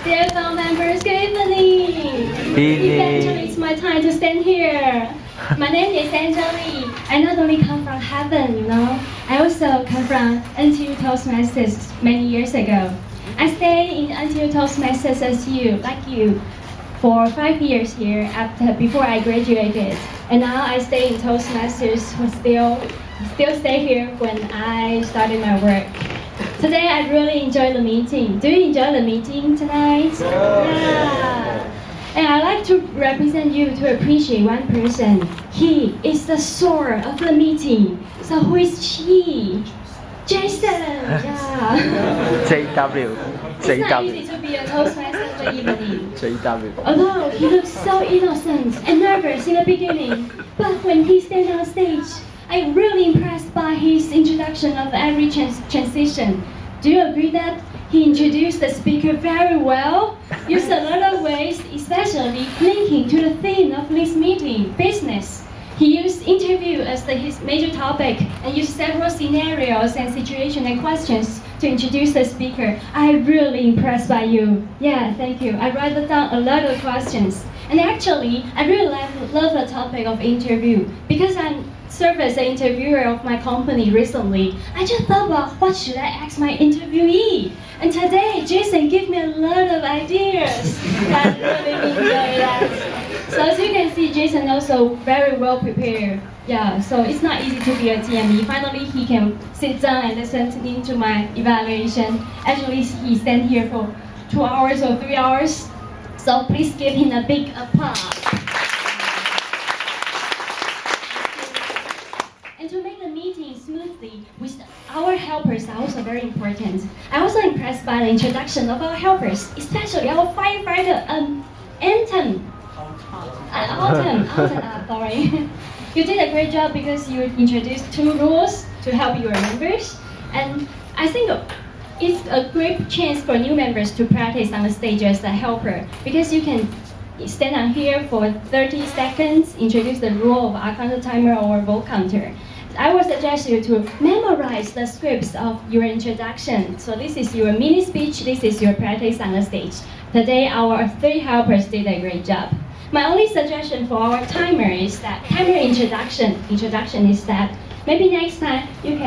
Dear fellow members, good evening. Eventually, it's my time to stand here. My name is Angeli. I not only come from heaven, I also come from NTU Toastmasters many years ago. I stayed in NTU Toastmasters as like you, for 5 years here before I graduated. And now I stay in Toastmasters, but still stay here when I started my work. Today I really enjoy the meeting. Do you enjoy the meeting tonight? Yeah. And I'd like to represent you to appreciate one person. He is the soul of the meeting. So who is he? Jason. Yeah. JW. It's not easy to be a Toastmaster in the evening. JW. Although he looks so innocent and nervous in the beginning, but when he stands on stage, I'm really impressed by his introduction of every transition. Do you agree that he introduced the speaker very well? Used a lot of ways, especially linking to the theme of this meeting, business. He used interview as his major topic and used several scenarios and situations and questions to introduce the speaker. I'm really impressed by you. Yeah, thank you. I wrote down a lot of questions. And actually, I really love the topic of interview because I served as an interviewer of my company recently. I just thought about what should I ask my interviewee. And today, Jason gave me a lot of ideas. I really enjoy that. So as you can see, Jason also very well prepared. Yeah, so it's not easy to be a TME. Finally, he can sit down and listen to my evaluation. Actually, he stand here for 2 hours or 3 hours. So please give him a big applause. And to make the meeting smoothly, with our helpers are also very important. I'm also impressed by the introduction of our helpers, especially our firefighter, Anton. Autumn, sorry. You did a great job because you introduced 2 rules to help your members. And I think it's a great chance for new members to practice on the stage as a helper because you can stand on here for 30 seconds, introduce the rule of eye counter timer or vote counter. I would suggest you to memorize the scripts of your introduction. So this is your mini speech, this is your practice on the stage. Today our 3 helpers did a great job. My only suggestion for our timer is that timer introduction is that maybe next time you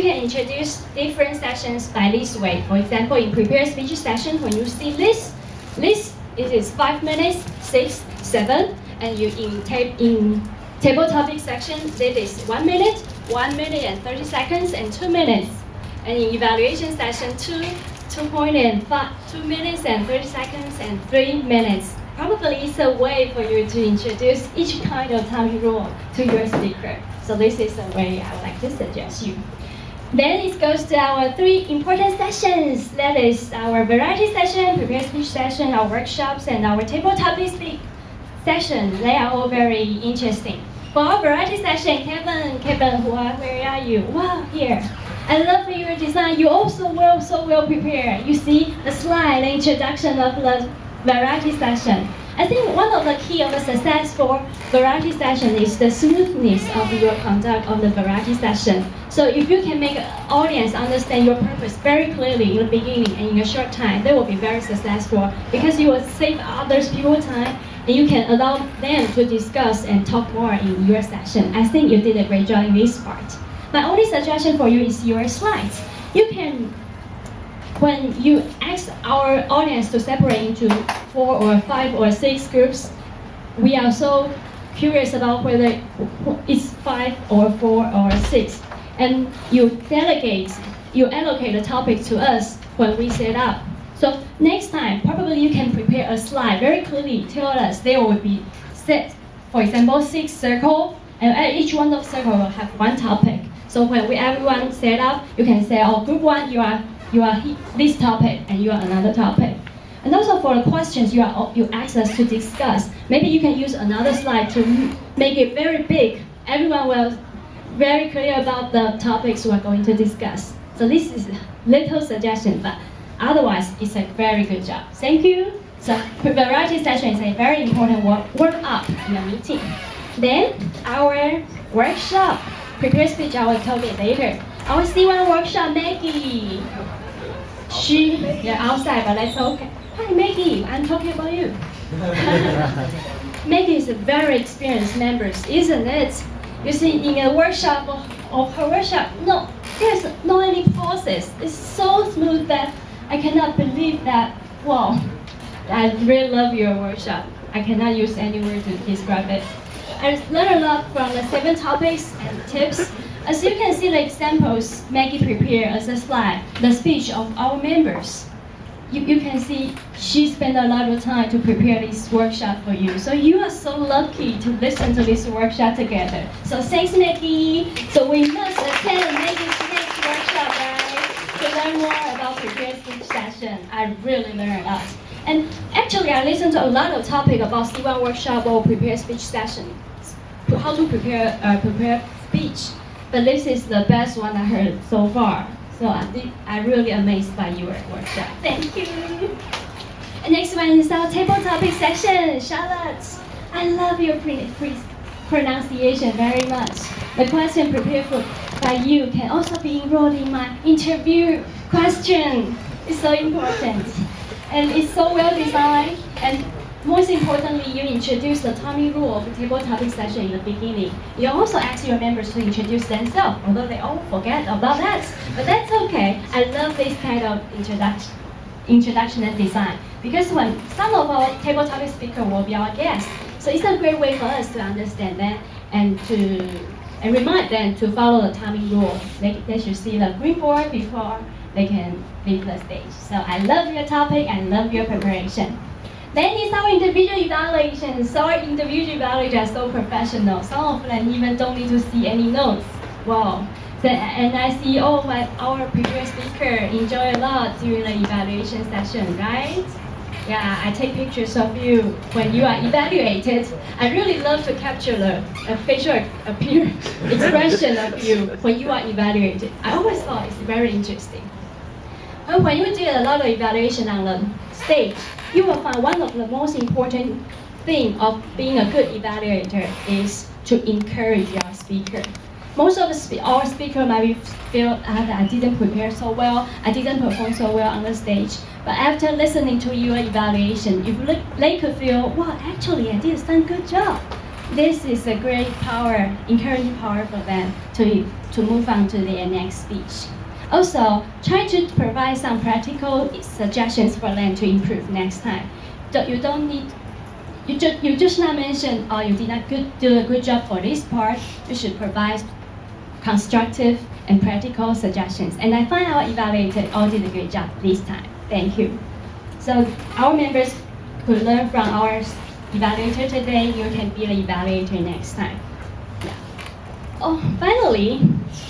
can introduce different sessions by this way. For example, in prepared speech session, when you see list, it is 5 minutes, 6, 7, and you in table topic section, it is 1 minute, 1 minute and 30 seconds, and 2 minutes. And in evaluation session 2 minutes and 30 seconds, and 3 minutes. Probably it's a way for you to introduce each kind of time rule to your speaker. So this is a way I would like to suggest you. Then it goes to our 3 important sessions. That is our variety session, prepared speech session, our workshops, and our table topic speak session. They are all very interesting. For our variety session, Kevin, where are you? Wow, here. I love your design. You also so well prepared. You see the slide, the introduction of the variety session. I think one of the key of the success for variety session is the smoothness of your conduct of the variety session. So if you can make an audience understand your purpose very clearly in the beginning and in a short time, they will be very successful because you will save others people's time and you can allow them to discuss and talk more in your session. I think you did a great job in this part. My only suggestion for you is your slides. You can, when you ask our audience to separate into 4 or 5 or 6 groups, we are so curious about whether it's 5 or 4 or 6. And you allocate the topic to us when we set up. So next time, probably you can prepare a slide very clearly, tell us there will be set, for example, 6 circles, and each one of circle will have 1 topic. So when everyone set up, you can say, oh, group 1, you are this topic, and you are another topic. And also for the questions you ask us to discuss, maybe you can use another slide to make it very big. Everyone will very clear about the topics we are going to discuss. So this is a little suggestion, but otherwise it's a very good job. Thank you. So variety session is a very important work up in the meeting. Then our workshop, prepare speech, I will tell you later. Our C1 workshop, Maggie. You're outside, but that's okay. Hi, Maggie, I'm talking about you. Maggie is a very experienced member, isn't it? You see, in a workshop of her workshop, no, there's no any pauses. It's so smooth that I cannot believe that. Wow, I really love your workshop. I cannot use any word to describe it. I learned a lot from the 7 topics and tips. As you can see the examples Maggie prepared as a slide, the speech of our members. You can see she spent a lot of time to prepare this workshop for you. So you are so lucky to listen to this workshop together. So thanks, Maggie. So we must attend Maggie's next workshop, guys, to learn more about prepared speech session. I really learned a lot. And actually, I listened to a lot of topic about C1 workshop or prepared speech session, how to prepare speech. But this is the best one I heard so far. So I'm really amazed by your workshop. Thank you. And next one is our table topic section. Charlotte, I love your pronunciation very much. The question prepared by you can also be enrolled in my interview question. It's so important. And it's so well designed. And most importantly, you introduce the Tommy rule of the table topic session in the beginning. You also ask your members to introduce themselves, although they all forget about that. But that's okay. I love this kind of introduction and design, because when some of our table topic speakers will be our guests, so it's a great way for us to understand them and remind them to follow the Tommy rule. They should see the green board before they can leave the stage. So I love your topic. I love your preparation. Then is our individual evaluation. So our individual evaluators are so professional. Some of them even don't need to see any notes. Wow. So, and I see our previous speaker enjoy a lot during the evaluation session, right? Yeah, I take pictures of you when you are evaluated. I really love to capture the facial expression of you when you are evaluated. I always thought it's very interesting. And when you did a lot of evaluation on the stage, you will find one of the most important things of being a good evaluator is to encourage your speaker. Most of our speakers might feel that I didn't prepare so well, I didn't perform so well on the stage. But after listening to your evaluation, they could feel, wow, actually I did a good job. This is a great power, encouraging power for them to move on to their next speech. Also, try to provide some practical suggestions for them to improve next time. You just not mention, oh, you did not do a good job for this part. You should provide constructive and practical suggestions. And I find our evaluators all did a great job this time. Thank you. So our members could learn from our evaluator today. You can be the evaluator next time. Yeah. Oh, finally,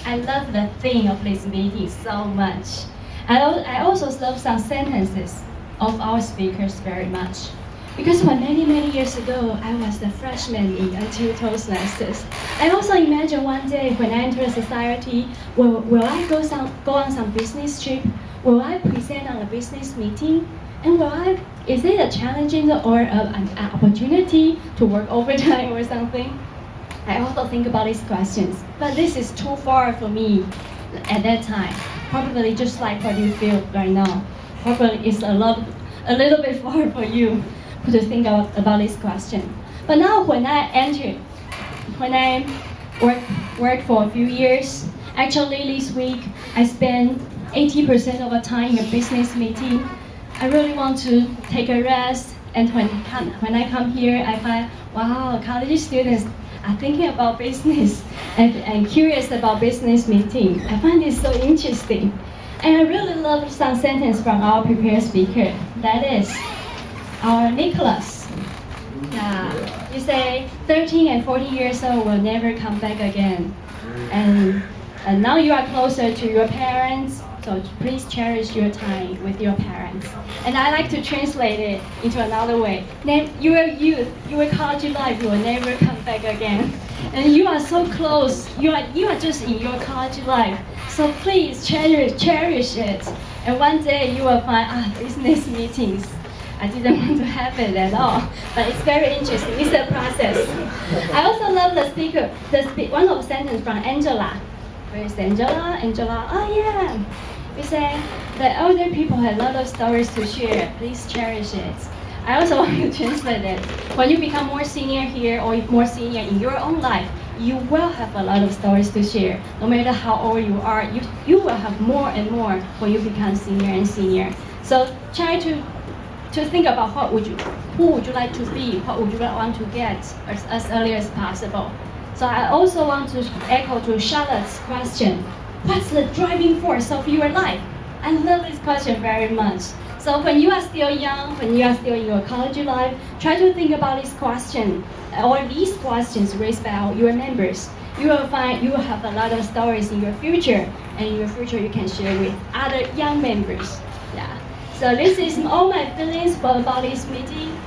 I love the theme of this meeting so much. I also love some sentences of our speakers very much. Because when many years ago, I was a freshman in NTU Toastmasters, I also imagined one day when I enter society, will I go on some business trip? Will I present on a business meeting? And is it a challenging or an opportunity to work overtime or something? I also think about these questions, but this is too far for me at that time. Probably just like what you feel right now. Probably it's a little bit far for you to think about this question. But now when I worked for a few years, actually this week I spent 80% of the time in a business meeting. I really want to take a rest, and when I come here, I find, wow, college students are thinking about business and curious about business meeting. I find this so interesting. And I really love some sentence from our prepared speaker. That is our Nicholas. You say 13 and 40 years old will never come back again. And now you are closer to your parents, so please cherish your time with your parents. And I like to translate it into another way. Your youth, your college life will never come back again. And you are so close, you are just in your college life. So please cherish it. And one day you will find, business meetings, I didn't want to have it at all, but it's very interesting. It's a process. I also love the speaker, one of the sentence from Angela. Where is Angela? Angela, oh yeah. We say, The older people have a lot of stories to share. Please cherish it. I also want to translate it. When you become more senior here or more senior in your own life, you will have a lot of stories to share. No matter how old you are, you will have more and more when you become senior and senior. So try to think about who would you like to be, what would you want to get as early as possible. So I also want to echo to Charlotte's question. What's the driving force of your life? I love this question very much. So when you are still young, when you are still in your college life, try to think about this question or these questions raised by your members. You will find you will have a lot of stories in your future, and in your future you can share with other young members. Yeah. So this is all my feelings about this meeting.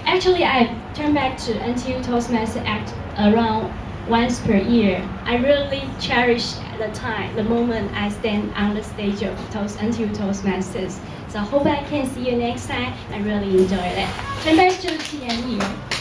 Actually, I turn back to NTU Toastmaster Act around once per year. I really cherish the time, the moment I stand on the stage of NTU Toastmasters. So I hope I can see you next time. I really enjoyed it. Turn back to TNE.